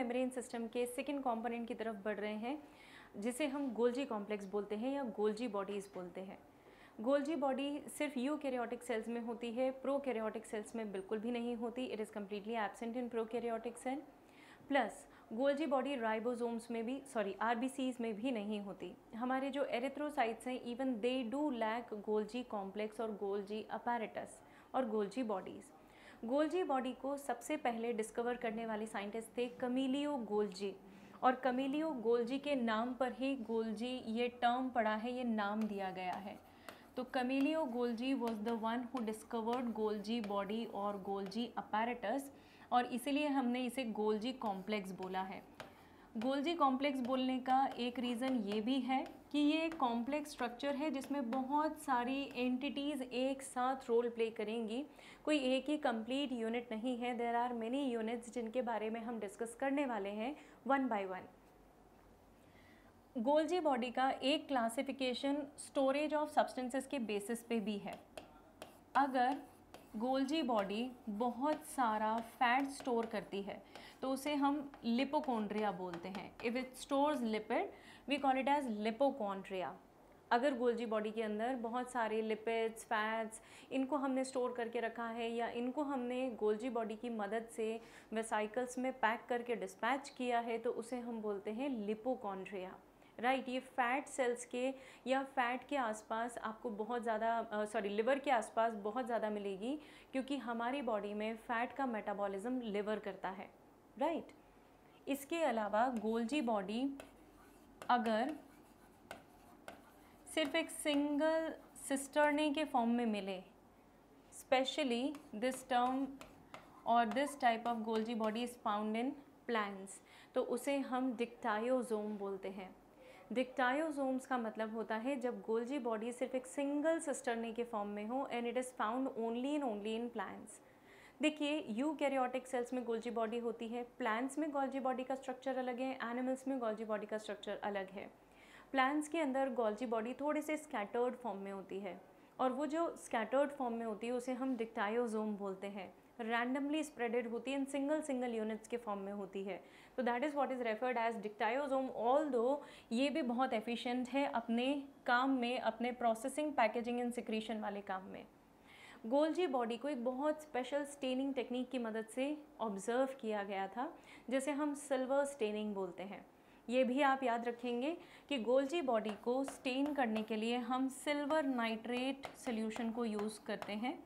Endomembrane system के second component की तरफ बढ़ रहे हैं, जिसे हम गोल्जी कॉम्प्लेक्स बोलते हैं या गोल्जी बॉडीज़ बोलते हैं। गोल्जी बॉडी सिर्फ यूकैरियोटिक सेल्स में होती है, प्रोकैरियोटिक सेल्स में बिल्कुल भी नहीं होती। It is completely absent in prokaryotic cell. Plus Golgi body ribosomes में भी, आरबीसीज में भी नहीं होती। हमारे जो एरिथ्रोसाइट्स हैं, even they do lack Golgi complex और गोल्जी अपैरेटस और गोल्जी बॉडीज़। गोल्जी बॉडी को सबसे पहले डिस्कवर करने वाले साइंटिस्ट थे कमीलियो गोल्जी, और कमीलियो गोल्जी के नाम पर ही गोल्जी ये टर्म पड़ा है, ये नाम दिया गया है। तो Camillo Golgi was the one who discovered Golgi body और गोल्जी अपैरेटस, और इसीलिए हमने इसे गोल्जी कॉम्प्लेक्स बोला है। गोल्जी कॉम्प्लेक्स बोलने का एक रीज़न ये भी है कि ये एक कॉम्प्लेक्स स्ट्रक्चर है जिसमें बहुत सारी एंटिटीज़ एक साथ रोल प्ले करेंगी। कोई एक ही कंप्लीट यूनिट नहीं है, देयर आर मेनी यूनिट्स जिनके बारे में हम डिस्कस करने वाले हैं one by one. Golgi body का एक क्लासिफिकेशन स्टोरेज ऑफ सब्सटेंसेस के बेसिस पे भी है। अगर गोल्जी बॉडी बहुत सारा फैट स्टोर करती है तो उसे हम लिपोकॉन्ड्रिया बोलते हैं। If it stores lipid we call it as lipochondria. अगर गोल्जी बॉडी के अंदर बहुत सारे लिपिड्स, फैट्स, इनको हमने स्टोर करके रखा है या इनको हमने गोल्जी बॉडी की मदद से वेसाइकल्स में पैक करके डिस्पैच किया है, तो उसे हम बोलते हैं लिपोकॉन्ड्रिया। राइट, ये फैट सेल्स के या फैट के आसपास आपको बहुत ज़्यादा लिवर के आसपास बहुत ज़्यादा मिलेगी, क्योंकि हमारी बॉडी में फ़ैट का मेटाबॉलिज्म लिवर करता है। राइट, इसके अलावा गोल्जी बॉडी अगर सिर्फ एक सिंगल सिस्टर्नी के फॉर्म में मिले, स्पेशली दिस टर्म और this type of Golgi body is found in plants, तो उसे हम डिक्टायोजोम बोलते हैं। डिक्टायोजोम्स का मतलब होता है जब गोल्जी बॉडी सिर्फ एक सिंगल सिस्टर्नी के फॉर्म में हो, and it is found only in plants. देखिए, यूकैरियोटिक सेल्स में गोल्जी बॉडी होती है, प्लांट्स में गोल्जी बॉडी का स्ट्रक्चर अलग है, एनिमल्स में गोल्जी बॉडी का स्ट्रक्चर अलग है। प्लांट्स के अंदर गोल्जी बॉडी थोड़े से स्कैटर्ड फॉर्म में होती है, और वो जो स्कैटर्ड फॉर्म में होती है उसे हम डिक्टायोजोम बोलते हैं। रैंडमली स्प्रेडेड होती है, इन सिंगल यूनिट्स के फॉर्म में होती है, तो that is what is referred as dictyosome. Although ये भी बहुत एफिशिएंट है अपने काम में, अपने प्रोसेसिंग, पैकेजिंग एंड सिक्रीशन वाले काम में। गोल्जी बॉडी को एक बहुत स्पेशल स्टेनिंग टेक्निक की मदद से ऑब्जर्व किया गया था, जिसे हम सिल्वर स्टेनिंग बोलते हैं। ये भी आप याद रखेंगे कि गोल्जी बॉडी को स्टेन करने के लिए हम सिल्वर नाइट्रेट सोल्यूशन को यूज़ करते हैं।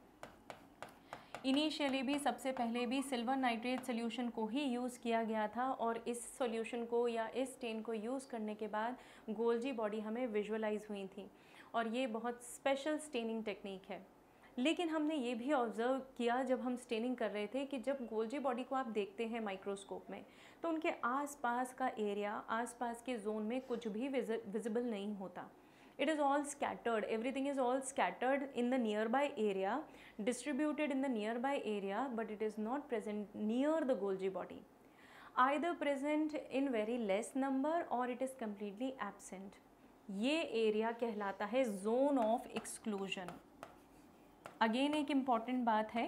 इनिशियली भी, सबसे पहले भी सिल्वर नाइट्रेट सोल्यूशन को ही यूज़ किया गया था, और इस सोल्यूशन को या इस स्टेन को यूज़ करने के बाद गोल्जी बॉडी हमें विजुअलाइज हुई थी, और ये बहुत स्पेशल स्टेनिंग टेक्निक है। लेकिन हमने ये भी ऑब्ज़र्व किया जब हम स्टेनिंग कर रहे थे कि जब गोल्जी बॉडी को आप देखते हैं माइक्रोस्कोप में, तो उनके आसपास का एरिया, आसपास के जोन में कुछ भी विजिबल नहीं होता। It is all scattered, everything is all scattered in the nearby area, distributed in the nearby area, but it is not present near the Golgi body. Either present in very less number or it is completely absent. ये area कहलाता है zone of exclusion. Again एक important बात है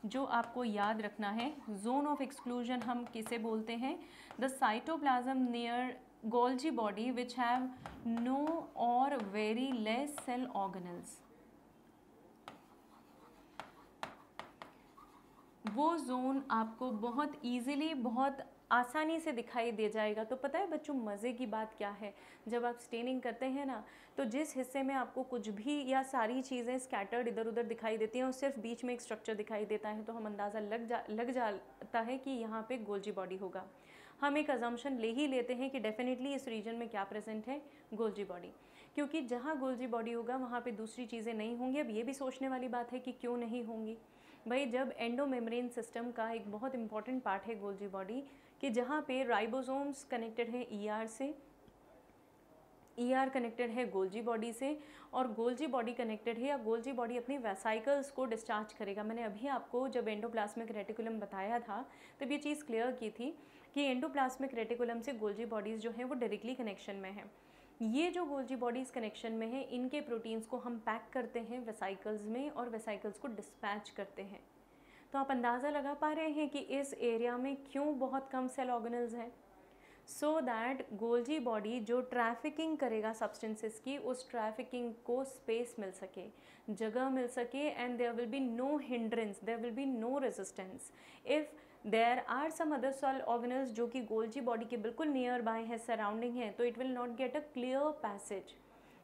जो आपको याद रखना है, जोन ऑफ एक्सक्लूजन हम किसे बोलते हैं? The cytoplasm near Golgi body which have no or very less cell organelles. वो जोन आपको बहुत इजीली, बहुत आसानी से दिखाई दे जाएगा। तो पता है बच्चों, मज़े की बात क्या है, जब आप स्टेनिंग करते हैं ना, तो जिस हिस्से में आपको कुछ भी या सारी चीज़ें स्कैटर्ड इधर उधर दिखाई देती हैं और सिर्फ बीच में एक स्ट्रक्चर दिखाई देता है, तो हम अंदाज़ा लग जाता है कि यहाँ पे गोल्जी बॉडी होगा। हम एक अजम्पशन ले ही लेते हैं कि डेफिनेटली इस रीजन में क्या प्रेजेंट है? गोल्जी बॉडी, क्योंकि जहाँ गोल्जी बॉडी होगा वहाँ पे दूसरी चीज़ें नहीं होंगी। अब ये भी सोचने वाली बात है कि क्यों नहीं होंगी भाई, जब एंडोमेम्ब्रेन सिस्टम का एक बहुत इंपॉर्टेंट पार्ट है गोल्जी बॉडी, कि जहाँ पे राइबोसोम्स कनेक्टेड है ईआर से, ईआर कनेक्टेड है गोल्जी बॉडी से, और गोल्जी बॉडी कनेक्टेड है, या गोल्जी बॉडी अपनी वेसाइकल्स को डिस्चार्ज करेगा। मैंने अभी आपको जब एंडोप्लाज्मिक रेटिकुलम बताया था तब ये चीज़ क्लियर की थी कि एंडोप्लाज्मिक रेटिकुलम से गोल्जी बॉडीज़ जो हैं वो डायरेक्टली कनेक्शन में हैं। ये जो गोल्जी बॉडीज़ कनेक्शन में है, इनके प्रोटीन्स को हम पैक करते हैं वेसाइकल्स में और वेसाइकल्स को डिस्पैच करते हैं। तो आप अंदाज़ा लगा पा रहे हैं कि इस एरिया में क्यों बहुत कम सेल ऑर्गेनल्स हैं। सो दैट गोल्जी बॉडी जो ट्रैफिकिंग करेगा सब्सटेंसेस की, उस ट्रैफिकिंग को स्पेस मिल सके, जगह मिल सके, and there will be no hindrance, there will be no resistance. If there are some other cell organelles जो कि गोल्जी बॉडी के बिल्कुल नियर बाय है, सराउंडिंग है, तो it will not get a clear passage,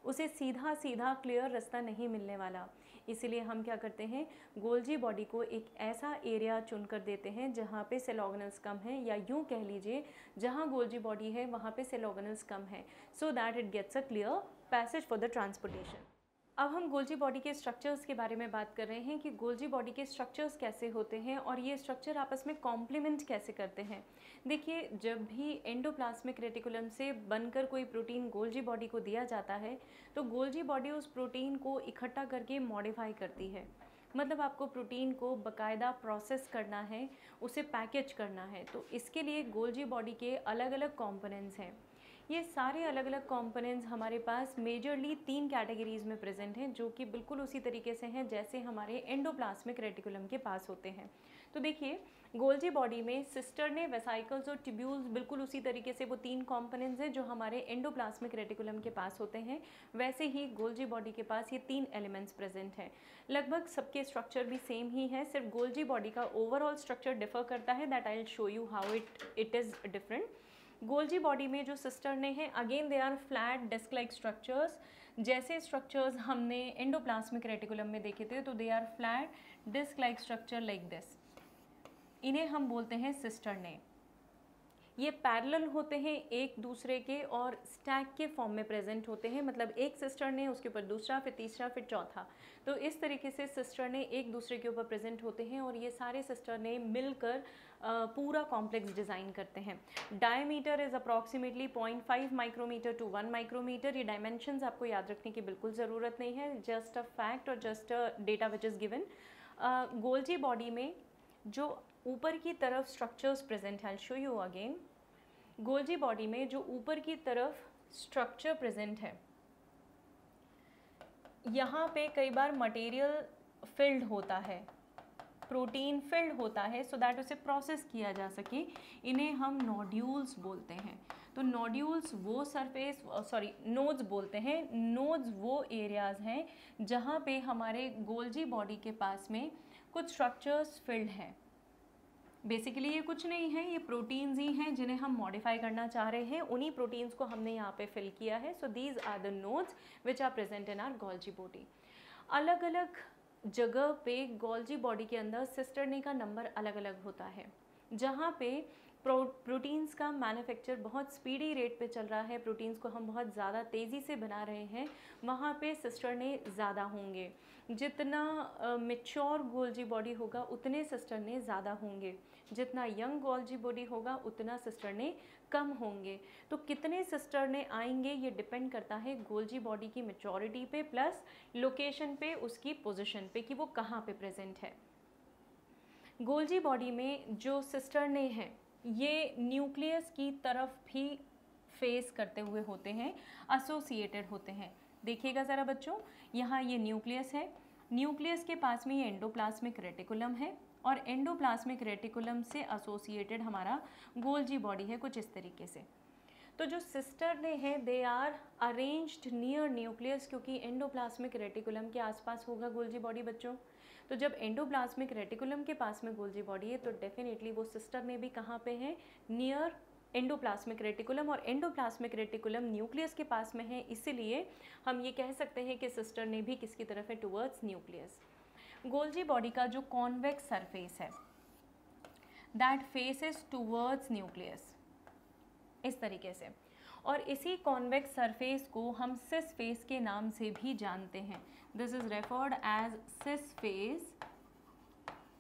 उसे सीधा सीधा क्लियर रास्ता नहीं मिलने वाला। इसीलिए हम क्या करते हैं, गोल्जी बॉडी को एक ऐसा एरिया चुन कर देते हैं जहाँ पे सेल ऑर्गेनल्स कम हैं, या यूँ कह लीजिए जहाँ गोल्जी बॉडी है वहाँ पे सेल ऑर्गेनल्स कम है, so that it gets a clear passage for the transportation. अब हम गोल्जी बॉडी के स्ट्रक्चर्स के बारे में बात कर रहे हैं कि गोल्जी बॉडी के स्ट्रक्चर्स कैसे होते हैं और ये स्ट्रक्चर आपस में कॉम्प्लीमेंट कैसे करते हैं। देखिए, जब भी एंडोप्लाज्मिक रेटिकुलम से बनकर कोई प्रोटीन गोल्जी बॉडी को दिया जाता है, तो गोल्जी बॉडी उस प्रोटीन को इकट्ठा करके मॉडिफाई करती है। मतलब आपको प्रोटीन को बाकायदा प्रोसेस करना है, उसे पैकेज करना है, तो इसके लिए गोल्जी बॉडी के अलग अलग कॉम्पोनेंट्स हैं। ये सारे अलग अलग कंपोनेंट्स हमारे पास मेजरली 3 कैटेगरीज में प्रेजेंट हैं, जो कि बिल्कुल उसी तरीके से हैं जैसे हमारे एंडोप्लाज्मिक रेटिकुलम के पास होते हैं। तो देखिए, गोल्जी बॉडी में सिस्टर्ने, वेसाइकल्स और ट्यूब्यूल्स बिल्कुल उसी तरीके से वो 3 कंपोनेंट्स हैं जो हमारे एंडोप्लाज्मिक रेटिकुलम के पास होते हैं। वैसे ही गोल्जी बॉडी के पास ये 3 एलिमेंट्स प्रेजेंट हैं। लगभग सबके स्ट्रक्चर भी सेम ही है, सिर्फ गोल्जी बॉडी का ओवरऑल स्ट्रक्चर डिफर करता है। That I will show you how it is different. Golgi body में जो सिस्टर्ने हैं, again they are flat disc like structures. जैसे स्ट्रक्चर्स हमने एंडोप्लाज्मिक रेटिकुलम में देखे थे, तो they are flat disc like structure like this. इन्हें हम बोलते हैं सिस्टर्ने। ये पैरेलल होते हैं एक दूसरे के और स्टैक के फॉर्म में प्रेजेंट होते हैं, मतलब एक सिस्टर्ने, उसके ऊपर दूसरा, फिर तीसरा, फिर चौथा। तो इस तरीके से सिस्टर्ने एक दूसरे के ऊपर प्रेजेंट होते हैं और ये सारे सिस्टर्ने मिलकर पूरा कॉम्प्लेक्स डिज़ाइन करते हैं। Diameter is approximately 0.5 micrometer to 1 micrometer. ये डायमेंशंस आपको याद रखने की बिल्कुल ज़रूरत नहीं है, जस्ट अ फैक्ट और just a data which is given. Golgi body में जो ऊपर की तरफ स्ट्रक्चर्स प्रेजेंट हैं, I will show you again. Golgi body में जो ऊपर की तरफ स्ट्रक्चर प्रेजेंट है, यहाँ पे कई बार मटेरियल फिल्ड होता है, प्रोटीन फिल्ड होता है, सो दैट उसे प्रोसेस किया जा सके। इन्हें हम नोड्यूल्स बोलते हैं। तो नोड्यूल्स वो सरफेस, नोड्स बोलते हैं। नोड्स वो एरियाज़ हैं जहाँ पे हमारे गोल्जी बॉडी के पास में कुछ स्ट्रक्चर्स फिल्ड हैं। बेसिकली ये कुछ नहीं है, ये प्रोटीन्स ही हैं जिन्हें हम मॉडिफाई करना चाह रहे हैं। उन्हीं प्रोटीन्स को हमने यहाँ पे फिल किया है। So these are the nodes which are present in our Golgi body. अलग अलग जगह पे गोल्जी बॉडी के अंदर सिस्टर्ने का नंबर अलग अलग होता है। जहाँ पे प्रोटीन्स का मैन्युफैक्चर बहुत स्पीडी रेट पे चल रहा है, प्रोटीन्स को हम बहुत ज़्यादा तेज़ी से बना रहे हैं, वहाँ पे सिस्टर्ने ज़्यादा होंगे। जितना मैच्योर गोल्जी बॉडी होगा उतने सिस्टर्ने ज़्यादा होंगे, जितना यंग गोल्जी बॉडी होगा उतना सिस्टर्ने कम होंगे। तो कितने सिस्टर्ने आएंगे ये डिपेंड करता है गोल्जी बॉडी की मैच्योरिटी पे, प्लस लोकेशन पे, उसकी पोजीशन पे कि वो कहाँ पे प्रेजेंट है। गोल्जी बॉडी में जो सिस्टर्ने हैं ये न्यूक्लियस की तरफ भी फेस करते हुए होते हैं, एसोसिएटेड होते हैं। देखिएगा ज़रा बच्चों, यहाँ ये न्यूक्लियस है, न्यूक्लियस के पास में ये एंडोप्लाज्मिक रेटिकुलम है और एंडोप्लाज्मिक रेटिकुलम से एसोसिएटेड हमारा गोल्जी बॉडी है कुछ इस तरीके से। तो जो सिस्टर्ने हैं they are arranged near nucleus, क्योंकि एंडोप्लाज्मिक रेटिकुलम के आसपास होगा गोल्जी बॉडी बच्चों। तो जब एंडोप्लाज्मिक रेटिकुलम के पास में गोल्जी बॉडी है तो डेफिनेटली वो सिस्टर्ने भी कहाँ पे हैं, नियर एंडोप्लाज्मिक रेटिकुलम, और एंडोप्लाज्मिक रेटिकुलम न्यूक्लियस के पास में है, इसीलिए हम ये कह सकते हैं कि सिस्टर्ने भी किसकी तरफ है, टुवर्ड्स न्यूक्लियस। गोल्जी बॉडी का जो कॉन्वेक्स सरफेस है दैट फेसेस टुवर्ड्स न्यूक्लियस, इस तरीके से, और इसी कॉन्वेक्स सरफेस को हम सिस फेस के नाम से भी जानते हैं। This is referred as cis face,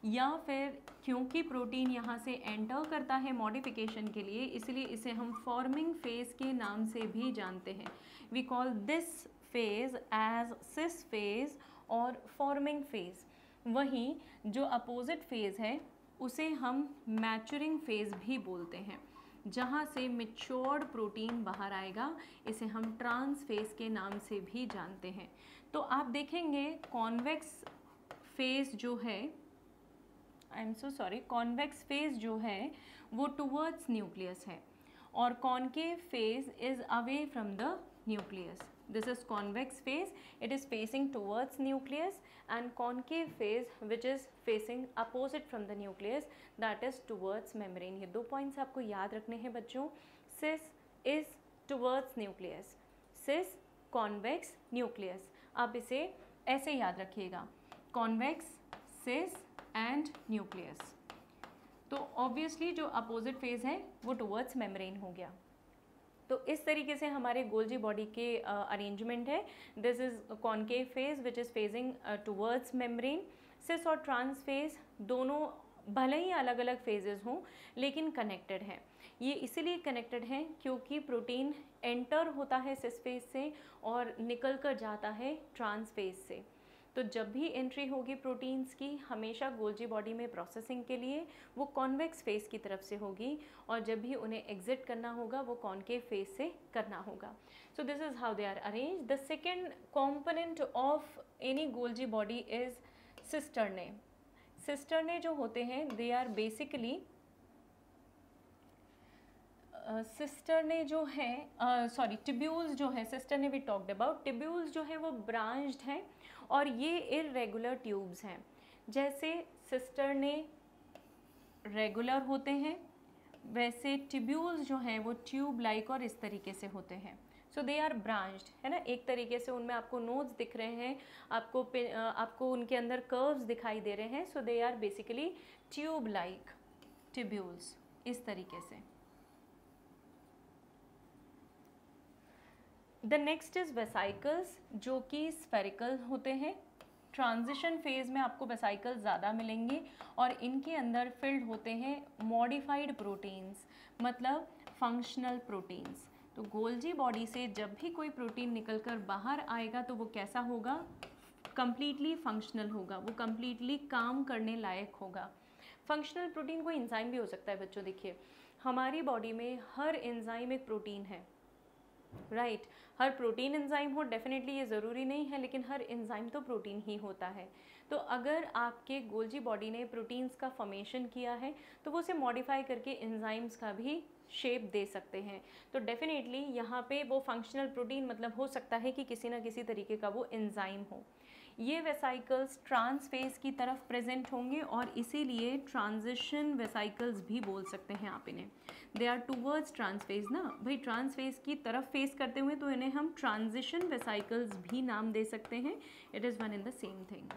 या फिर क्योंकि प्रोटीन यहाँ से एंटर करता है मॉडिफिकेशन के लिए, इसलिए इसे हम फॉर्मिंग फेज के नाम से भी जानते हैं। We call this phase as cis phase और फॉर्मिंग फेज। वहीं जो अपोजिट फेज है उसे हम मैच्योरिंग फेज भी बोलते हैं, जहाँ से मैच्योर्ड प्रोटीन बाहर आएगा, इसे हम ट्रांस फेज के नाम से भी जानते हैं। तो आप देखेंगे कॉन्वेक्स फेज जो है I am so sorry, convex phase जो है वो टुवर्ड्स न्यूक्लियस है और concave phase is away from the nucleus. This is convex phase, it is facing towards nucleus, and concave phase which is facing opposite from the nucleus, that is towards membrane. ये दो points आपको याद रखने हैं बच्चों. Cis is towards nucleus, cis convex nucleus. आप इसे ऐसे याद रखिएगा, convex, cis and nucleus. तो obviously जो opposite phase है वो towards membrane हो गया. तो इस तरीके से हमारे गोल्जी बॉडी के अरेंजमेंट है. This is concave face which is facing towards membrane. Cis और ट्रांस फेज दोनों भले ही अलग अलग फेजेस हों लेकिन कनेक्टेड हैं. ये इसीलिए कनेक्टेड हैं क्योंकि प्रोटीन एंटर होता है सिस फेज से और निकल कर जाता है ट्रांस फेज से. तो जब भी एंट्री होगी प्रोटीन्स की हमेशा गोल्जी बॉडी में प्रोसेसिंग के लिए वो कॉन्वेक्स फेज की तरफ से होगी और जब भी उन्हें एग्जिट करना होगा वो कॉन्केव फेज से करना होगा. So this is how they are arrange. The second component of any Golgi body is cisternae. Cisternae जो होते हैं दे आर बेसिकली सिस्टर्ने जो है सॉरी टिब्यूल्स जो है, cisternae we talked about. Tubules जो है वो ब्रांच्ड हैं और ये इरेगुलर ट्यूब्स हैं. जैसे सिस्टर्ने रेगुलर होते हैं वैसे टिब्यूल्स जो हैं वो ट्यूब लाइक और इस तरीके से होते हैं. सो दे आर ब्रांच्ड है ना. एक तरीके से उनमें आपको नोड्स दिख रहे हैं, आपको उनके अंदर कर्व्स दिखाई दे रहे हैं. So they are basically tube like tubules इस तरीके से. द नेक्स्ट इज़ वेसाइकल्स जो कि स्फेरिकल होते हैं. ट्रांजिशन फेज में आपको वेसाइकल्स ज़्यादा मिलेंगे और इनके अंदर फिल्ड होते हैं मॉडिफाइड प्रोटीन्स, मतलब फंक्शनल प्रोटीन्स. तो गोल्जी बॉडी से जब भी कोई प्रोटीन निकलकर बाहर आएगा तो वो कैसा होगा, कंप्लीटली फंक्शनल होगा, वो कंप्लीटली काम करने लायक होगा. फंक्शनल प्रोटीन कोई एंजाइम भी हो सकता है बच्चों. देखिए हमारी बॉडी में हर एंजाइम एक प्रोटीन है, राइट. हर प्रोटीन एंजाइम हो डेफिनेटली ये ज़रूरी नहीं है, लेकिन हर एंजाइम तो प्रोटीन ही होता है. तो अगर आपके गोल्जी बॉडी ने प्रोटीन्स का फॉर्मेशन किया है तो वो उसे मॉडिफाई करके एंजाइम्स का भी शेप दे सकते हैं. तो डेफिनेटली यहाँ पे वो फंक्शनल प्रोटीन मतलब हो सकता है कि किसी ना किसी तरीके का वो एंजाइम हो. ये वेसाइकल्स ट्रांस फेज की तरफ प्रेजेंट होंगे और इसीलिए ट्रांजिशन वेसाइकल्स भी बोल सकते हैं आप इन्हें. They are towards trans phase ना भाई, ट्रांस फेज की तरफ फेस करते हुए तो इन्हें हम ट्रांजिशन वेसाइकल्स भी नाम दे सकते हैं. It is one in the same thing.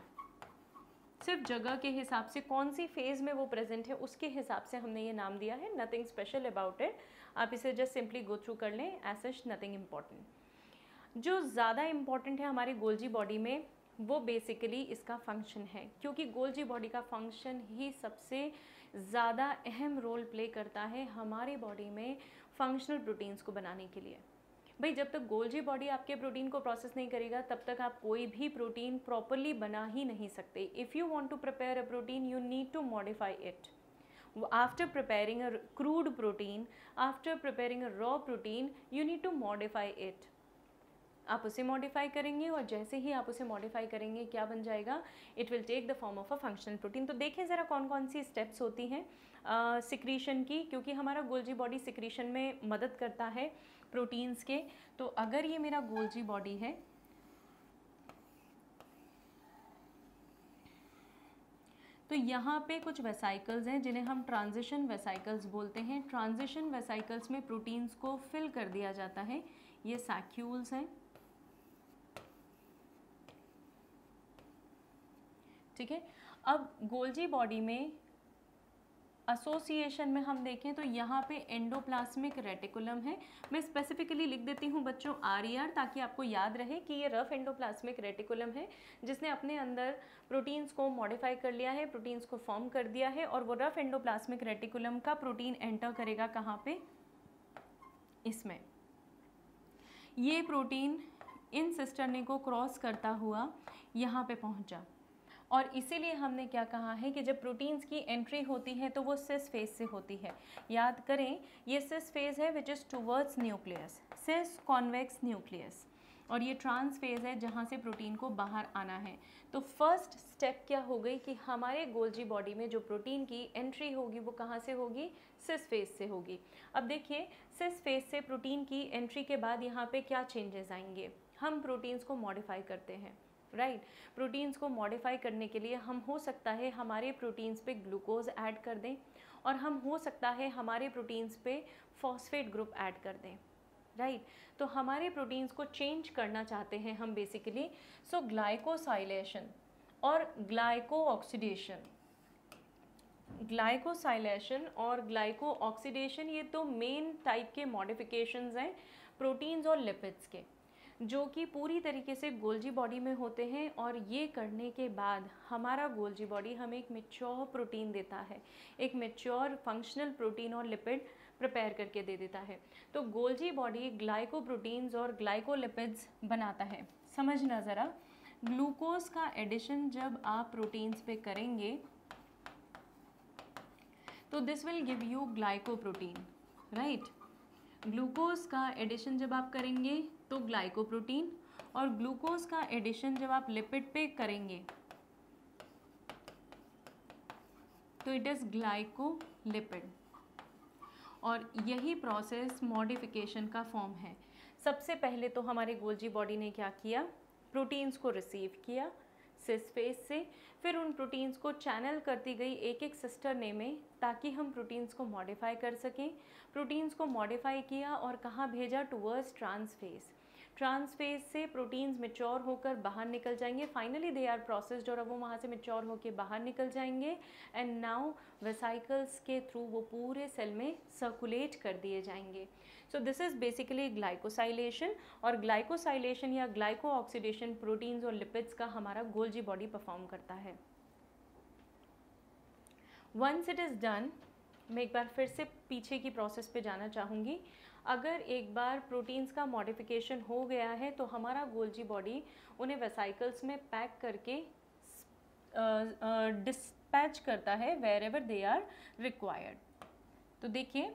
सिर्फ जगह के हिसाब से कौन सी फेज़ में वो प्रेजेंट है उसके हिसाब से हमने ये नाम दिया है. Nothing special about it. आप इसे जस्ट सिंपली गो थ्रू कर लें, एज सच नथिंग इम्पॉर्टेंट. जो ज़्यादा इम्पॉर्टेंट है हमारी गोल्जी बॉडी में वो बेसिकली इसका फंक्शन है, क्योंकि गोल्जी बॉडी का फंक्शन ही सबसे ज़्यादा अहम रोल प्ले करता है हमारी बॉडी में फंक्शनल प्रोटीन्स को बनाने के लिए. भाई जब तक गोल्जी बॉडी आपके प्रोटीन को प्रोसेस नहीं करेगा तब तक आप कोई भी प्रोटीन प्रॉपरली बना ही नहीं सकते. If you want to prepare a protein you need to modify it. After preparing a crude protein, after preparing a raw protein, you need to modify it. आप उसे मॉडिफाई करेंगे और जैसे ही आप उसे मॉडिफाई करेंगे क्या बन जाएगा, it will take the form of a functional protein. तो देखें ज़रा कौन कौन सी स्टेप्स होती हैं सिक्रीशन की, क्योंकि हमारा गोल्जी बॉडी सिक्रीशन में मदद करता है प्रोटीन्स के. तो अगर ये मेरा गोल्जी बॉडी है तो यहाँ पे कुछ वेसाइकल्स हैं जिन्हें हम ट्रांजिशन वेसाइकल्स बोलते हैं. ट्रांजिशन वेसाइकल्स में प्रोटीन्स को फिल कर दिया जाता है. ये सैक्यूल्स हैं, ठीक है. अब गोल्जी बॉडी में एसोसिएशन में हम देखें तो यहाँ पे एंडोप्लाज्मिक रेटिकुलम है. मैं स्पेसिफिकली लिख देती हूँ बच्चों RER, ताकि आपको याद रहे कि ये रफ एंडोप्लाज्मिक रेटिकुलम है जिसने अपने अंदर प्रोटीन्स को मॉडिफाई कर लिया है, प्रोटीन्स को फॉर्म कर दिया है. और वो रफ एंडोप्लाज्मिक रेटिकुलम का प्रोटीन एंटर करेगा कहाँ पे, इसमें. ये प्रोटीन इन सिस्टर्ने को क्रॉस करता हुआ यहाँ पे पहुँचा और इसीलिए हमने क्या कहा है कि जब प्रोटीन्स की एंट्री होती है तो वो सिस फेज से होती है. याद करें ये सिस फेज है which is towards nucleus, cis convex nucleus. और ये ट्रांस फेज है जहाँ से प्रोटीन को बाहर आना है। तो फर्स्ट स्टेप क्या हो गई कि हमारे गोल्जी बॉडी में जो प्रोटीन की एंट्री होगी वो कहाँ से होगी, सिस फेज से होगी। अब देखिए सिस फेज से प्रोटीन की एंट्री के बाद यहाँ पे क्या चेंजेस आएंगे, हम प्रोटीन्स को मॉडिफाई करते हैं, राइट। प्रोटीन्स को मॉडिफाई करने के लिए हम हो सकता है हमारे प्रोटीन्स पे ग्लूकोज ऐड कर दें, और हम हो सकता है हमारे प्रोटीन्स पे फॉस्फेट ग्रुप ऐड कर दें, राइट। तो हमारे प्रोटीन्स को चेंज करना चाहते हैं हम बेसिकली। सो ग्लाइकोसाइलेशन और ग्लाइको ऑक्सीडेशन, ग्लाइकोसाइलेशन और ग्लाइको ऑक्सीडेशन ये तो मेन टाइप के मॉडिफिकेशंस हैं प्रोटीन्स और लिपिड्स के, जो कि पूरी तरीके से गोल्जी बॉडी में होते हैं। और ये करने के बाद हमारा गोल्जी बॉडी हमें एक मैच्योर प्रोटीन देता है, एक मैच्योर फंक्शनल प्रोटीन और लिपिड प्रिपेयर करके दे देता है। तो गोल्जी बॉडी ग्लाइको प्रोटीन्स और ग्लाइकोलिपिड्स बनाता है। समझना ज़रा, ग्लूकोज का एडिशन जब आप प्रोटीन्स पे करेंगे तो this will give you glycoprotein, right. Glucose का एडिशन जब आप करेंगे तो ग्लाइकोप्रोटीन, और ग्लूकोज का एडिशन जब आप लिपिड पे करेंगे तो इट इज़ ग्लाइकोलिपिड। और यही प्रोसेस मॉडिफिकेशन का फॉर्म है। सबसे पहले तो हमारे गोल्जी बॉडी ने क्या किया, प्रोटीन्स को रिसीव किया सिस फेज से, फिर उन प्रोटीन्स को चैनल करती गई एक एक सिस्टर ने में, ताकि हम प्रोटीन्स को मॉडिफाई कर सकें। प्रोटीन्स को मॉडिफाई किया और कहाँ भेजा, टुवर्ड्स ट्रांसफेज। ट्रांसफेज से प्रोटीन्स मैच्योर होकर बाहर निकल जाएंगे, फाइनली दे आर प्रोसेस्ड, और अब वो वहाँ से मैच्योर होकर बाहर निकल जाएंगे। एंड नाउ वेसाइकल्स के थ्रू वो पूरे सेल में सर्कुलेट कर दिए जाएंगे। सो दिस इज़ बेसिकली ग्लाइकोसाइलेशन, और ग्लाइकोसाइलेशन या ग्लाइको ऑक्सीडेशन प्रोटीन्स और लिपिड्स का हमारा गोल्जी बॉडी परफॉर्म करता है। वंस इट इज़ डन, मैं एक बार फिर से पीछे की प्रोसेस पे जाना चाहूँगी। अगर एक बार प्रोटीन्स का मॉडिफिकेशन हो गया है तो हमारा गोल्जी बॉडी उन्हें वेसाइकल्स में पैक करके डिस्पैच करता है wherever they are required. तो देखिए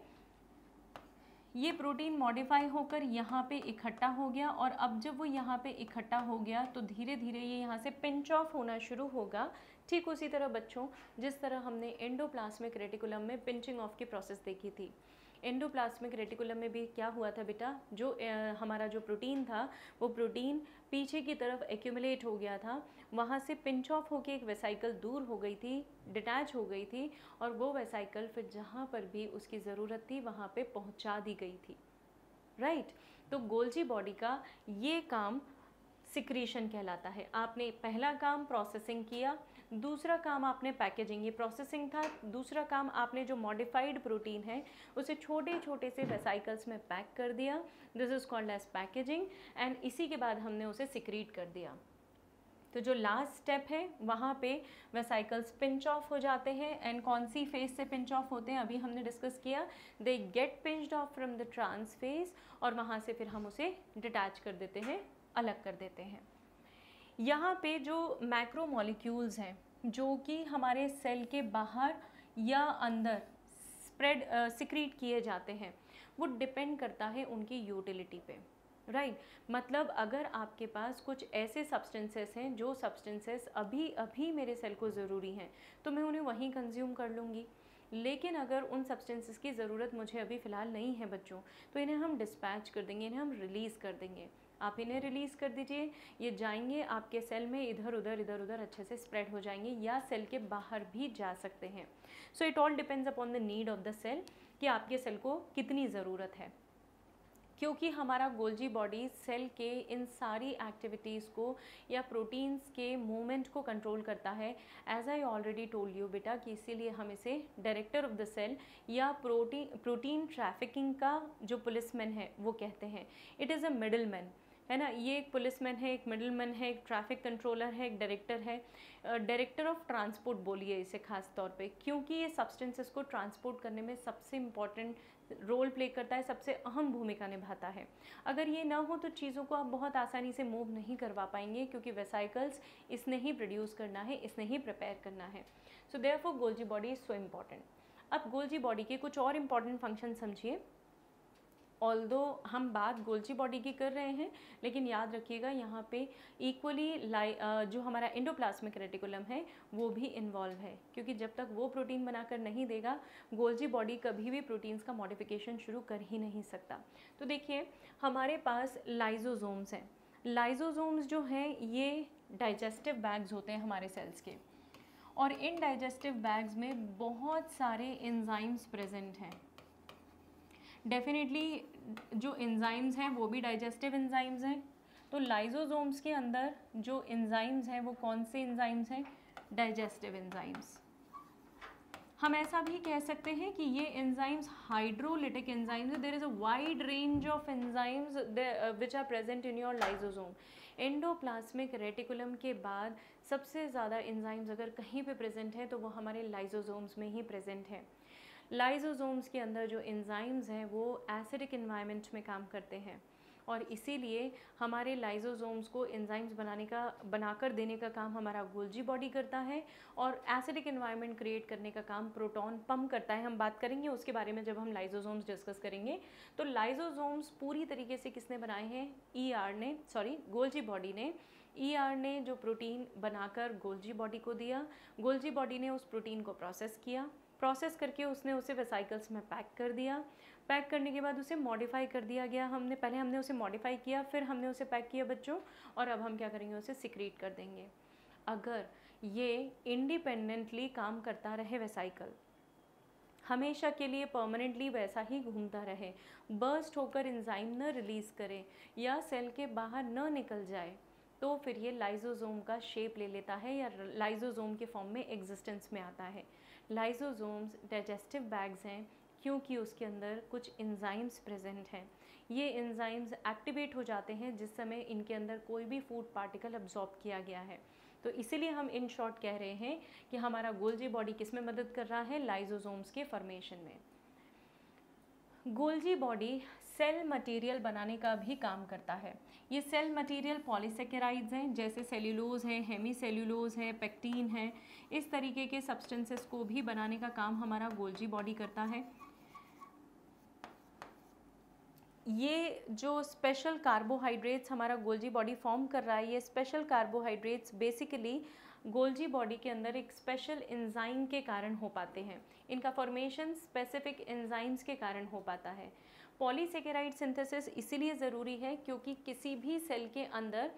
ये प्रोटीन मॉडिफाई होकर यहाँ पे इकट्ठा हो गया, और अब जब वो यहाँ पे इकट्ठा हो गया तो धीरे धीरे ये यहाँ से पिंच ऑफ होना शुरू होगा। ठीक उसी तरह बच्चों, जिस तरह हमने एंडोप्लाज्मिक रेटिकुलम में पिंचिंग ऑफ की प्रोसेस देखी थी, एंडोप्लाज्मिक रेटिकुलम में भी क्या हुआ था बेटा, जो हमारा जो प्रोटीन था वो प्रोटीन पीछे की तरफ एक्यूमुलेट हो गया था, वहाँ से पिंच ऑफ होके एक वेसाइकल दूर हो गई थी, डिटैच हो गई थी, और वो वेसाइकल फिर जहाँ पर भी उसकी ज़रूरत थी वहाँ पे पहुँचा दी गई थी, राइट। तो गोल्जी बॉडी का ये काम सिक्रीशन कहलाता है। आपने पहला काम प्रोसेसिंग किया, दूसरा काम आपने पैकेजिंग, ये प्रोसेसिंग था। दूसरा काम आपने जो मॉडिफाइड प्रोटीन है उसे छोटे छोटे से वेसाइकल्स में पैक कर दिया, this is called as packaging, and इसी के बाद हमने उसे सिक्रीट कर दिया। तो जो लास्ट स्टेप है वहाँ पे वेसाइकल्स पिंच ऑफ हो जाते हैं, एंड कौन सी फेज से पिंच ऑफ होते हैं अभी हमने डिस्कस किया, they get pinched off from the trans phase, और वहाँ से फिर हम उसे डिटैच कर देते हैं, अलग कर देते हैं। यहाँ पे जो मैक्रो मॉलिक्यूल्स हैं जो कि हमारे सेल के बाहर या अंदर स्प्रेड सिक्रीट किए जाते हैं, वो डिपेंड करता है उनकी यूटिलिटी पे, राइट। मतलब अगर आपके पास कुछ ऐसे सब्सटेंसेस हैं जो सब्सटेंसेस अभी अभी मेरे सेल को ज़रूरी हैं तो मैं उन्हें वहीं कंज्यूम कर लूँगी, लेकिन अगर उन सब्सटेंसेस की ज़रूरत मुझे अभी फ़िलहाल नहीं है बच्चों, तो इन्हें हम डिस्पैच कर देंगे, इन्हें हम रिलीज़ कर देंगे। आप इन्हें रिलीज़ कर दीजिए, ये जाएंगे आपके सेल में, इधर उधर अच्छे से स्प्रेड हो जाएंगे, या सेल के बाहर भी जा सकते हैं। So it all depends upon the need of the cell कि आपके सेल को कितनी ज़रूरत है, क्योंकि हमारा गोल्जी बॉडी सेल के इन सारी एक्टिविटीज़ को या प्रोटीन्स के मूवमेंट को कंट्रोल करता है। As I already told you बेटा कि इसीलिए हम इसे डायरेक्टर ऑफ द सेल या प्रोटीन ट्रैफिकिंग का जो पुलिसमैन है वो कहते हैं। It is a middle man, है ना। ये एक पुलिसमैन है, एक मिडल मैन है, एक ट्रैफिक कंट्रोलर है, एक डायरेक्टर है। डायरेक्टर ऑफ ट्रांसपोर्ट बोलिए इसे खास तौर पे, क्योंकि ये सब्सटेंसेस को ट्रांसपोर्ट करने में सबसे इम्पॉर्टेंट रोल प्ले करता है, सबसे अहम भूमिका निभाता है। अगर ये ना हो तो चीज़ों को आप बहुत आसानी से मूव नहीं करवा पाएंगे, क्योंकि वेसाइकल्स इसने ही प्रोड्यूस करना है, इसने ही प्रिपेयर करना है। So therefore Golgi body is so important. अब गोल्जी बॉडी के कुछ और इम्पॉर्टेंट फंक्शन समझिए। ऑल्दो हम बात गोल्जी बॉडी की कर रहे हैं, लेकिन याद रखिएगा यहाँ पे इक्वली जो हमारा एंडोप्लाज्मिक रेटिकुलम है वो भी इन्वॉल्व है, क्योंकि जब तक वो प्रोटीन बनाकर नहीं देगा गोल्जी बॉडी कभी भी प्रोटीन्स का मॉडिफिकेशन शुरू कर ही नहीं सकता। तो देखिए हमारे पास लाइजोसोम्स हैं। लाइजोसोम्स जो हैं ये डाइजेस्टिव बैग्स होते हैं हमारे सेल्स के, और इन डाइजेस्टिव बैग्स में बहुत सारे एंजाइम्स प्रेजेंट हैं। डेफिनेटली जो एंजाइम्स हैं वो भी डाइजेस्टिव एंजाइम्स हैं। तो लाइजोसोम्स के अंदर जो एंजाइम्स हैं वो कौन से एंजाइम्स हैं? Digestive enzymes. हम ऐसा भी कह सकते हैं कि ये एंजाइम्स हाइड्रोलिटिक एंजाइम्स है। There is a wide range of enzymes which are present in your lysosome. Endoplasmic reticulum के बाद सबसे ज़्यादा एंजाइम्स अगर कहीं पे प्रेजेंट है तो वो हमारे लाइजोसोम्स में ही प्रेजेंट है। लाइजोसोम्स के अंदर जो एंजाइम्स हैं वो एसिडिक एनवायरनमेंट में काम करते हैं, और इसीलिए हमारे लाइजोसोम्स को एंजाइम्स बनाकर देने का काम हमारा गोल्जी बॉडी करता है, और एसिडिक एनवायरनमेंट क्रिएट करने का काम प्रोटॉन पंप करता है। हम बात करेंगे उसके बारे में जब हम लाइजोसोम्स डिस्कस करेंगे। तो लाइजोसोम्स पूरी तरीके से किसने बनाए हैं? गोल्जी बॉडी ने। ईआर ने जो प्रोटीन बनाकर गोल्जी बॉडी को दिया, गोल्जी बॉडी ने उस प्रोटीन को प्रोसेस करके उसने उसे वेसाइकल्स में पैक कर दिया। पैक करने के बाद उसे मॉडिफाई कर दिया गया। पहले हमने उसे मॉडिफाई किया, फिर हमने उसे पैक किया बच्चों, और अब हम क्या करेंगे? उसे सिक्रीट कर देंगे। अगर ये इंडिपेंडेंटली काम करता रहे वेसाइकल, हमेशा के लिए परमानेंटली वैसा ही घूमता रहे, बर्स्ट होकर एंजाइम न रिलीज़ करे या सेल के बाहर न निकल जाए, तो फिर ये लाइजोसोम का शेप ले लेता है या लाइजोसोम के फॉर्म में एग्जिस्टेंस में आता है। लाइजोसोम्स डाइजेस्टिव बैग्स हैं क्योंकि उसके अंदर कुछ एंजाइम्स प्रेजेंट हैं। ये एंजाइम्स एक्टिवेट हो जाते हैं जिस समय इनके अंदर कोई भी फूड पार्टिकल अब्जॉर्ब किया गया है। तो इसीलिए हम इन शॉर्ट कह रहे हैं कि हमारा गोल्जी बॉडी किस में मदद कर रहा है? लाइजोसोम्स के फॉर्मेशन में। गोल्जी बॉडी सेल मटेरियल बनाने का भी काम करता है। ये सेल मटेरियल पॉलीसेकेराइड्स हैं, जैसे सेल्यूलोज है, हेमी सेल्यूलोज है, पेक्टीन है, इस तरीके के सब्सटेंसेस को भी बनाने का काम हमारा गोल्जी बॉडी करता है। ये जो स्पेशल कार्बोहाइड्रेट्स हमारा गोल्जी बॉडी फॉर्म कर रहा है, ये special carbohydrates basically Golgi body के अंदर एक स्पेशल एंजाइम के कारण हो पाते हैं। इनका फॉर्मेशन स्पेसिफिक एंजाइम्स के कारण हो पाता है। पॉलीसेकेराइड सिंथेसिस इसीलिए ज़रूरी है क्योंकि किसी भी सेल के अंदर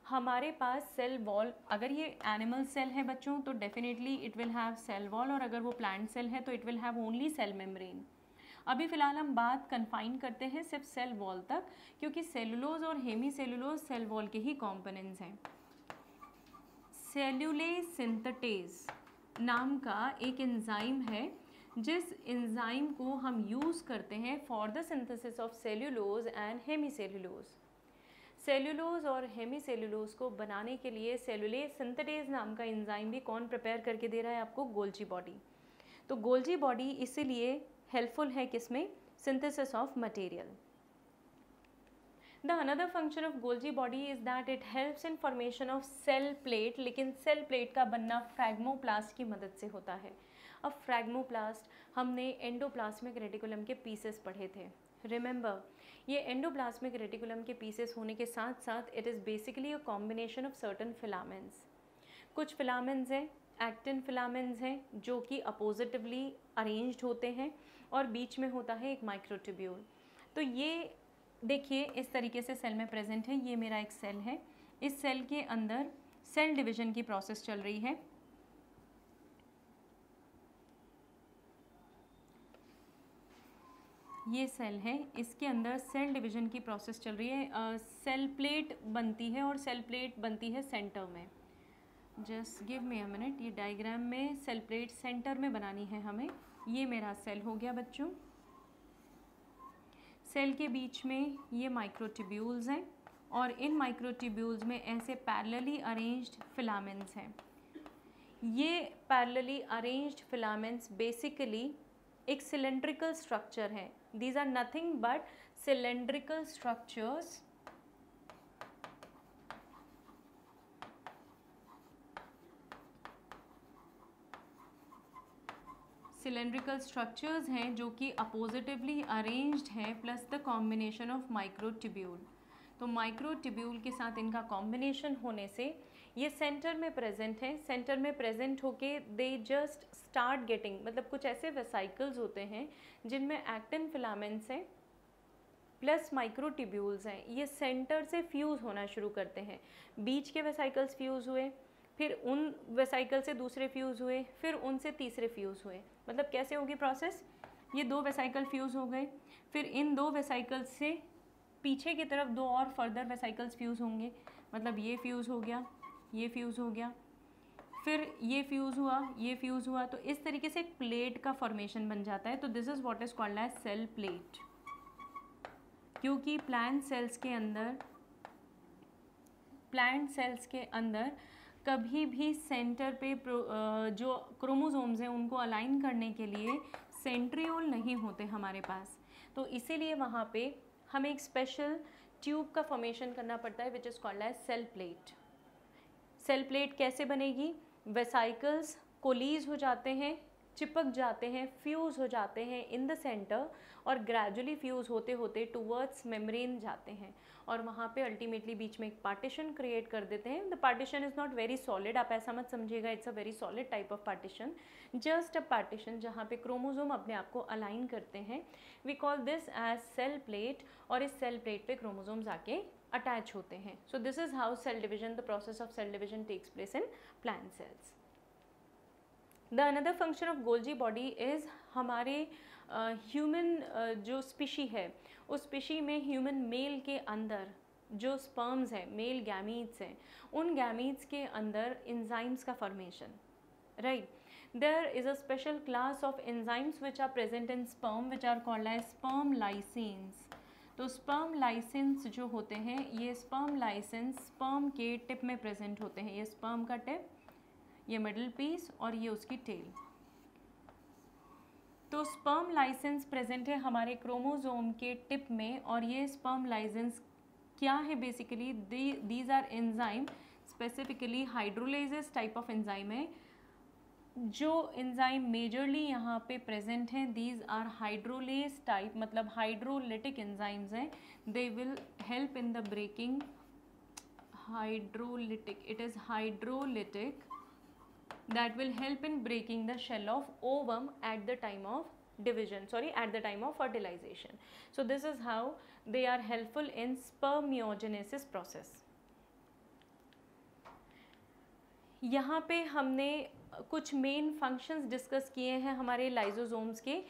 हमारे पास सेल वॉल, अगर ये एनिमल सेल है बच्चों तो definitely it will have cell wall, और अगर वो प्लांट सेल है तो it will have only cell membrane. अभी फ़िलहाल हम बात कन्फाइन करते हैं सिर्फ सेल वॉल तक, क्योंकि सेलुलोज और हेमी सेलुलोज सेल वॉल के ही कॉम्पोनेंट्स हैं। सेल्यूलेज सिंथेटेज नाम का एक एंजाइम है जिस एंजाइम को हम यूज़ करते हैं for the synthesis of cellulose and hemicellulose. Cellulose और हेमी सेल्यूलोज को बनाने के लिए सेल्यूलेज सिंथेटेज नाम का एंजाइम भी कौन प्रिपेयर करके दे रहा है आपको? Golgi body. तो गोल्जी बॉडी इसीलिए हेल्पफुल है किसमें? Synthesis of material. The another function of Golgi body is that it helps in formation of cell plate, लेकिन सेल प्लेट का बनना फ्रैग्मोप्लास्ट की मदद से होता है। अब फ्रैग्मोप्लास्ट हमने एंडोप्लाज्मिक रेटिकुलम के पीसेस पढ़े थे। रिमेंबर, ये एंडोप्लाज्मिक रेटिकुलम के पीसेस होने के साथ साथ it is basically a combination of certain filaments. कुछ फिलामेंट्स हैं, एक्टिन फिलामेंट्स हैं, जो कि अपोजिटिवली अरेंज्ड होते हैं, और बीच में होता है एक माइक्रोट्यूब्यूल। तो ये देखिए इस तरीके से सेल में प्रेजेंट है। ये मेरा एक सेल है, इस सेल के अंदर सेल डिवीजन की प्रोसेस चल रही है। ये सेल है, इसके अंदर सेल डिवीजन की प्रोसेस चल रही है। सेल प्लेट बनती है और सेल प्लेट बनती है सेंटर में। Just give me a minute, ये डायग्राम में सेल प्लेट सेंटर में बनानी है हमें। ये मेरा सेल हो गया बच्चों। सेल के बीच में ये माइक्रोट्यूब्यूल्स हैं, और इन माइक्रोट्यूब्यूल्स में ऐसे पैरेलली अरेंज्ड फिलामेंट्स हैं। ये पैरेलली अरेंज्ड फिलामेंट्स बेसिकली एक सिलेंड्रिकल स्ट्रक्चर है। These are nothing but cylindrical structures cylindrical structures हैं जो कि अपोजिटिवली अरेंज्ड हैं plus the combination of microtubule. तो माइक्रोट्यूब्यूल के साथ इनका कॉम्बिनेशन होने से ये सेंटर में प्रेजेंट है, सेंटर में प्रेजेंट होके दे जस्ट स्टार्ट गेटिंग, मतलब कुछ ऐसे वेसाइकल्स होते हैं जिनमें एक्टिन फिलामेंट्स हैं प्लस माइक्रोट्यूब्यूल्स हैं, ये सेंटर से फ्यूज़ होना शुरू करते हैं। बीच के वेसाइकल्स फ्यूज़ हुए, फिर उन वेसाइकल से दूसरे फ्यूज़ हुए, फिर उनसे तीसरे फ्यूज़ हुए। मतलब कैसे होगी प्रोसेस, ये 2 वेसाइकल फ्यूज़ हो गए, फिर इन 2 वेसाइकल्स से पीछे की तरफ 2 और फर्दर वेसाइकल्स फ्यूज़ होंगे, मतलब ये फ्यूज़ हो गया, ये फ्यूज़ हो गया, फिर ये फ्यूज़ हुआ, ये फ्यूज़ हुआ। तो इस तरीके से एक प्लेट का फॉर्मेशन बन जाता है। तो this is what is called as cell plate. क्योंकि प्लांट सेल्स के अंदर कभी भी सेंटर पे जो क्रोमोसोम्स हैं उनको अलाइन करने के लिए सेंट्रियोल नहीं होते हमारे पास, तो इसीलिए वहाँ पे हमें एक स्पेशल ट्यूब का फॉर्मेशन करना पड़ता है which is called as cell plate. Cell plate कैसे बनेगी, वेसाइकल्स कोलीज हो जाते हैं, चिपक जाते हैं, फ्यूज़ हो जाते हैं इन द सेंटर और ग्रेजुअली फ्यूज़ होते होते टूवर्ड्स मेम्ब्रेन जाते हैं और वहाँ पे अल्टीमेटली बीच में एक पार्टीशन क्रिएट कर देते हैं। The partition is not very solid, आप ऐसा मत समझिएगा it's a very solid type of partition, just a partition जहाँ पे क्रोमोसोम अपने आप को अलाइन करते हैं। We call this as cell plate और इस सेल प्लेट पे क्रोमोसोम्स आके अटैच होते हैं। So this is how cell division, the process of cell division takes place in plant cells. The another function of Golgi body is हमारे human जो species है उस स्पीशी में ह्यूमन मेल के अंदर जो स्पर्म्स हैं, मेल गैमीट्स हैं, उन गैमीट्स के अंदर एंजाइम्स का formation, right. There is a special class of enzymes which are present in sperm which are called as sperm lysins. तो स्पर्म लाइसेंस जो होते हैं, ये स्पर्म लाइसेंस स्पर्म के टिप में प्रेजेंट होते हैं। ये स्पर्म का टिप, ये मिडल पीस और ये उसकी टेल। तो स्पर्म लाइसेंस प्रेजेंट है हमारे क्रोमोसोम के टिप में और ये स्पर्म लाइसेंस क्या है, basically these are enzyme, specifically hydrolases type of enzyme है। जो एंजाइम मेजरली यहाँ पे प्रेजेंट हैं दीज आर हाइड्रोलेस टाइप, मतलब हाइड्रोलिटिक एंजाइम्स हैं। They will help in the breaking, hydrolytic, it is hydrolytic that will help in breaking the shell of ovum at the time of division, at the time of fertilization. So this is how they are helpful in spermiogenesis process. यहाँ पे हमने कुछ main functions discuss किए हैं हमारे lysosomes के,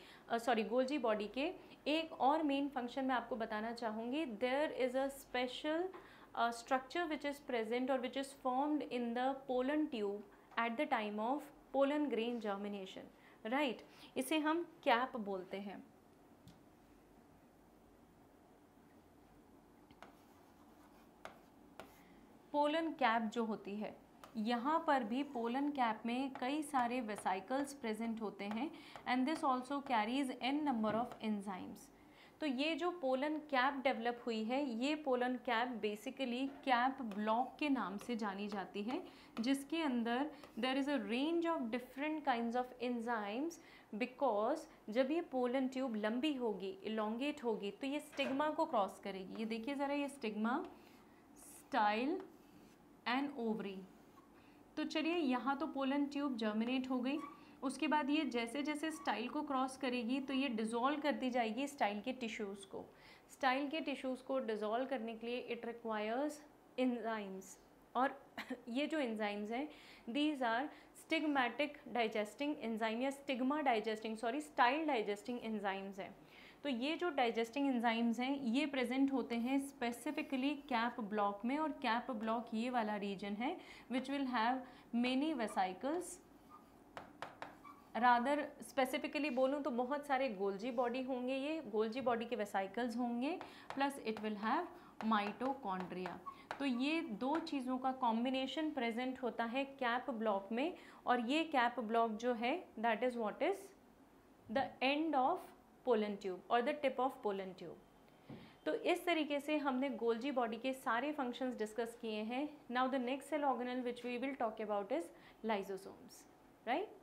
Golgi body के। एक और मेन फंक्शन मैं आपको बताना चाहूँगी। There is a special structure which is present or which is formed in the pollen tube at the time of pollen grain germination, right? इसे हम कैप बोलते हैं। पोलन कैप जो होती है, यहाँ पर भी पोलन कैप में कई सारे वेसाइकल्स प्रेजेंट होते हैं and this also carries n number of enzymes. तो ये जो पोलन कैप डेवलप हुई है, ये pollen cap basically cap block के नाम से जानी जाती है, जिसके अंदर there is a range of different kinds of enzymes. Because जब ये पोलन ट्यूब लंबी होगी, इलोंगेट होगी, तो ये स्टिग्मा को क्रॉस करेगी। ये देखिए ज़रा, ये स्टिग्मा, स्टाइल एंड ओवरी। तो चलिए, यहाँ तो पोलन ट्यूब जर्मिनेट हो गई, उसके बाद ये जैसे जैसे स्टाइल को क्रॉस करेगी तो ये डिज़ोल्व कर दी जाएगी स्टाइल के टिश्यूज़ को। स्टाइल के टिश्यूज़ को डिज़ोल्व करने के लिए इट रिक्वायर्स एंजाइम्स, और ये जो एंजाइम्स हैं these are stigmatic digesting enzyme या stigma digesting style digesting enzymes हैं। तो ये जो डाइजेस्टिंग एंजाइम्स हैं ये प्रेजेंट होते हैं स्पेसिफिकली कैप ब्लॉक में, और कैप ब्लॉक ये वाला रीजन है which will have many vesicles. Rather specifically बोलूँ तो बहुत सारे गोल्जी बॉडी होंगे, ये गोल्जी बॉडी के वेसाइकल्स होंगे, plus it will have mitochondria. तो ये दो चीज़ों का कॉम्बिनेशन प्रेजेंट होता है कैप ब्लॉक में, और ये कैप ब्लॉक जो है that is what is the end of pollen tube और the tip of pollen tube. तो इस तरीके से हमने गोल्जी बॉडी के सारे फंक्शंस डिस्कस किए हैं। Now the next cell organelle which we will talk about is lysosomes, right.